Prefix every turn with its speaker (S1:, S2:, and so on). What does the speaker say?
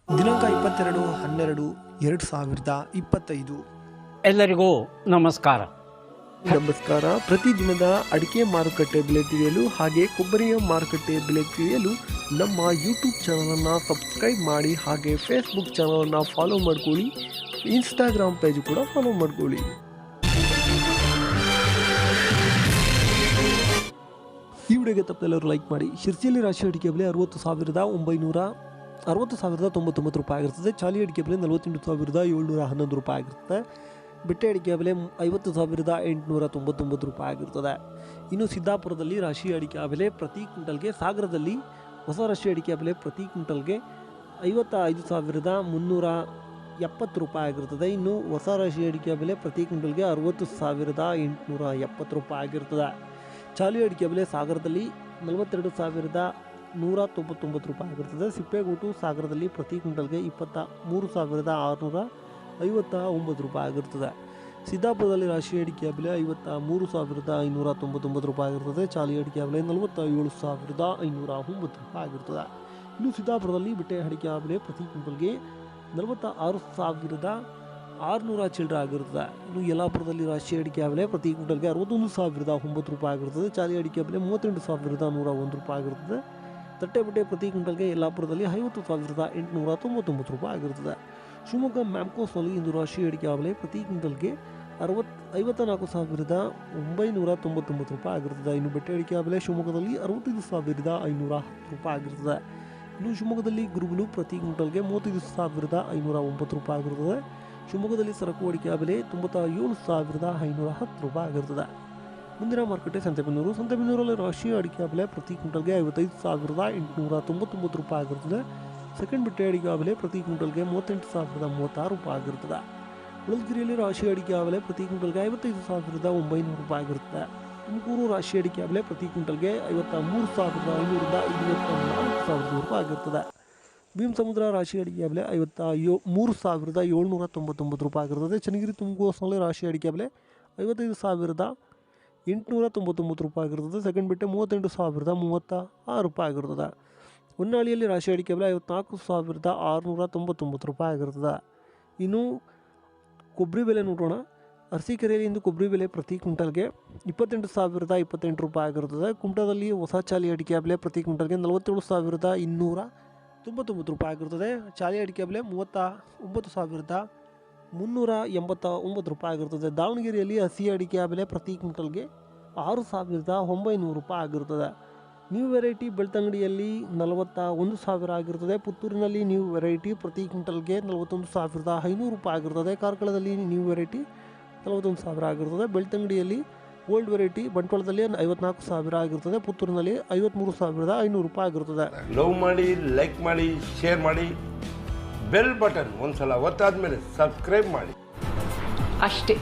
S1: ದಿನಾಂಕ 22/12/2025.
S2: ಎಲ್ಲರಿಗೂ ನಮಸ್ಕಾರ.
S1: ಪ್ರತಿದಿನದ ಅಡಿಕೆ ಮಾರುಕಟ್ಟೆ ಬೆಲೆ ತಿಳಿಯಲು ಹಾಗೆ ಕೊಬ್ಬರಿಯ ಮಾರುಕಟ್ಟೆ ಬೆಲೆ ತಿಳಿಯಲು ನಮ್ಮ ಯೂಟ್ಯೂಬ್ ಚಾನಲನ್ನು ಸಬ್ಸ್ಕ್ರೈಬ್ ಮಾಡಿ, ಹಾಗೆ ಫೇಸ್ಬುಕ್ ಚಾನಲನ್ನು ಫಾಲೋ ಮಾಡ್ಕೊಳ್ಳಿ, ಇನ್ಸ್ಟಾಗ್ರಾಮ್ ಪೇಜ್ ಕೂಡ ಫಾಲೋ ಮಾಡ್ಕೊಳ್ಳಿ. ಈ ವಿಡಿಯೋಗೆ ತಪ್ಪೆಲ್ಲರೂ ಲೈಕ್ ಮಾಡಿ. ಶಿರ್ಸಿಯಲ್ಲಿ ರಾಶಿ ಅಡಿಕೆ ಬೆಲೆ 60,999 ರೂಪಾಯಿ ಆಗಿರ್ತದೆ. ಚಾಲಿ ಅಡಿಕೆ ಬೆಲೆ 48,711 ರೂಪಾಯಿ ಆಗಿರ್ತದೆ. ಬೆಟ್ಟೆ ಅಡಿಕೆ ಬೆಲೆ 50,899 ರೂಪಾಯಿ ಆಗಿರ್ತದೆ. ಇನ್ನು ಸಿದ್ದಾಪುರದಲ್ಲಿ ರಾಶಿ ಅಡಿಕೆ ಬೆಲೆ ಪ್ರತಿ ಕ್ವಿಂಟಲ್ಗೆ, ಸಾಗರದಲ್ಲಿ ಹೊಸ ರಾಶಿ ಅಡಿಕೆ ಬೆಲೆ ಪ್ರತಿ ಕ್ವಿಂಟಲ್ಗೆ 55,370 ರೂಪಾಯಿ ಆಗಿರ್ತದೆ. ಇನ್ನು ಹೊಸ ರಾಶಿ ಅಡಿಕೆ ಬೆಲೆ ಪ್ರತಿ ಕ್ವಿಂಟಲ್ಗೆ 60,870 ರೂಪಾಯಿ ಆಗಿರ್ತದೆ. ಚಾಲಿ ಅಡಿಕೆ ಬೆಲೆ ಸಾಗರದಲ್ಲಿ 42,199 ರೂಪಾಯಿ ಆಗಿರ್ತದೆ. ಸಿಪ್ಪೆಗೂಟು ಸಾಗರದಲ್ಲಿ ಪ್ರತಿ ಕ್ವಿಂಟಲ್ಗೆ 23,659 ರೂಪಾಯಿ ಆಗಿರ್ತದೆ. ಸಿದ್ದಾಪುರದಲ್ಲಿ ರಾಶಿ ಅಡಿಕೆ ಬೆಲೆ 53,599 ರೂಪಾಯಿ ಆಗಿರ್ತದೆ. ಚಾಲಿ ಅಡಿಕೆ ಬೆಲೆ 47,509 ರೂಪಾಯಿ ಆಗಿರ್ತದೆ. ಇನ್ನು ಸಿದ್ದಾಪುರದಲ್ಲಿ ಬೆಟ್ಟೆ ಅಡಿಕೆ ಬೆಲೆ ಪ್ರತಿ ಕ್ವಿಂಟಲ್ಗೆ 46,600 ಚಿಲ್ಲರೆ ಆಗಿರ್ತದೆ. ಇನ್ನು ಯಲ್ಲಾಪುರದಲ್ಲಿ ರಾಶಿ ಅಡಿಕೆ ಬೆಲೆ ಪ್ರತಿ ಕ್ವಿಂಟಲ್ಗೆ 61,009 ರೂಪಾಯಿ ಆಗಿರ್ತದೆ. ಚಾಲಿ ಅಡಿಕೆ ಬೆಲೆ 38,101 ರೂಪಾಯಿ ಆಗಿರ್ತದೆ. ತಟ್ಟೆಬೆಟ್ಟೆ ಪ್ರತಿ ಕ್ವಿಂಟಲ್ಗೆ ಯಲ್ಲಾಪುರದಲ್ಲಿ 50,899 ರೂಪಾಯಿ ಆಗಿರ್ತದೆ. ಶಿವಮೊಗ್ಗ ಮ್ಯಾಮ್ಕೋಸ್ನಲ್ಲಿ ಇಂದು ರಾಶಿ ಅಡಿಕೆ ಬೆಲೆ ಪ್ರತಿ ಕ್ವಿಂಟಲ್ಗೆ 54,999 ರೂಪಾಯಿ ಆಗಿರ್ತದೆ. ಇನ್ನು ಬೆಟ್ಟೆ ಅಡಿಕೆ ಬೆಲೆ ಶಿವಮೊಗ್ಗದಲ್ಲಿ 65,510 ರೂಪಾಯಿ ಆಗಿರ್ತದೆ. ಇನ್ನು ಶಿವಮೊಗ್ಗದಲ್ಲಿ ಗುರುಗುಲು ಪ್ರತಿ ಕ್ವಿಂಟಲ್ಗೆ 35,509 ರೂಪಾಯಿ ಆಗಿರ್ತದೆ. ಶಿವಮೊಗ್ಗದಲ್ಲಿ ಸರಕು ಅಡಿಕೆ ಬೆಲೆ 97,510 ರೂಪಾಯಿ ಆಗಿರ್ತದೆ. ಮುಂದಿನ ಮಾರುಕಟ್ಟೆ ಸಂತೆಬೆನ್ನೂರಲ್ಲಿ ರಾಶಿ ಅಡಿಕೆ ಬೆಲೆ ಪ್ರತಿ ಕ್ವಿಂಟಲ್ಗೆ 55,899 ರೂಪಾಯಿ ಆಗಿರ್ತದೆ. ಸೆಕೆಂಡ್ ಬೆಟ್ಟೆ ಅಡಿಕೆ ಬೆಲೆ ಪ್ರತಿ ಕ್ವಿಂಟಲ್ಗೆ 38,036 ರೂಪಾಯಿ ಆಗಿರ್ತದೆ. ಹೊಳಲ್ಕೆರೆಯಲ್ಲಿ ರಾಶಿ ಅಡಿಕೆ ಬೆಲೆ ಪ್ರತಿ ಕ್ವಿಂಟಲ್ಗೆ 55,900 ರೂಪಾಯಿ ಆಗಿರ್ತದೆ. ತುಮಕೂರು ರಾಶಿ ಅಡಿಕೆ ಬೆಲೆ ಪ್ರತಿ ಕ್ವಿಂಟಲ್ಗೆ 53,554 ರೂಪಾಯಿ ಆಗಿರ್ತದೆ. ಭೀಮಸಮುದ್ರ ರಾಶಿ ಅಡಿಕೆ ಬೆಲೆ 53,799 ರೂಪಾಯಿ ಆಗಿರ್ತದೆ. ಚನ್ನಗಿರಿ ತುಮಕೂರಿನಲ್ಲಿ ರಾಶಿ ಅಡಿಕೆ ಬೆಲೆ 55,899 ರೂಪಾಯಿ ಆಗಿರ್ತದೆ. ಸೆಕೆಂಡ್ ಬೆಟ್ಟೆ 38,036 ರೂಪಾಯಿ ಆಗಿರ್ತದೆ. ಹೊನ್ನಾಳಿಯಲ್ಲಿ ರಾಶಿ ಅಡಿಕೆ ಬೆಲೆ 54,699 ರೂಪಾಯಿ ಆಗಿರ್ತದೆ. ಇನ್ನು ಕೊಬ್ಬರಿ ಬೆಲೆ ನೋಡೋಣ. ಅರಸೀಕೆರೆಯಲ್ಲಿ ಇಂದು ಕೊಬ್ಬರಿ ಬೆಲೆ ಪ್ರತಿ ಕ್ವಿಂಟಲ್ಗೆ 28,028 ರೂಪಾಯಿ ಆಗಿರ್ತದೆ. ಕುಮಟಾದಲ್ಲಿ ಹೊಸ ಚಾಲಿ ಅಡಿಕೆ ಬೆಲೆ ಪ್ರತಿ ಕ್ವಿಂಟಲ್ಗೆ 47,299 ರೂಪಾಯಿ ಆಗಿರ್ತದೆ. ಚಾಲಿ ಅಡಿಕೆ ಬೆಲೆ 39,389 ರೂಪಾಯಿ ಆಗಿರ್ತದೆ. ದಾವಣಗೆರೆಯಲ್ಲಿ ಹಸಿ ಅಡಿಕೆ ಬೆಲೆ ಪ್ರತಿ ಕ್ವಿಂಟಲ್ಗೆ 6,900 ರೂಪಾಯಿ ಆಗಿರ್ತದೆ. ನ್ಯೂ ವೆರೈಟಿ ಬೆಳ್ತಂಗಡಿಯಲ್ಲಿ 41,000 ಆಗಿರ್ತದೆ. ಪುತ್ತೂರಿನಲ್ಲಿ ನ್ಯೂ ವೆರೈಟಿ ಪ್ರತಿ ಕ್ವಿಂಟಲ್ಗೆ 41,500 ರೂಪಾಯಿ ಆಗಿರ್ತದೆ. ಕಾರ್ಕಳದಲ್ಲಿ ನ್ಯೂ ವೆರೈಟಿ 41,000 ಆಗಿರ್ತದೆ. ಬೆಳ್ತಂಗಡಿಯಲ್ಲಿ ಓಲ್ಡ್ ವೆರೈಟಿ ಬಂಟ್ವಾಳದಲ್ಲಿ 54,000 ಆಗಿರ್ತದೆ. ಪುತ್ತೂರಿನಲ್ಲಿ 53,500 ರೂಪಾಯಿ ಆಗಿರ್ತದೆ.
S3: ಲವ್ ಮಾಡಿ, ಲೈಕ್ ಮಾಡಿ, ಶೇರ್ ಮಾಡಿ, ಬೆಲ್ ಬಟನ್ ಒಂದ್ಸಲ ಒತ್ತಾದ್ಮೇಲೆ ಸಬ್ಸ್ಕ್ರೈಬ್ ಮಾಡಿ
S4: ಅಷ್ಟೇ.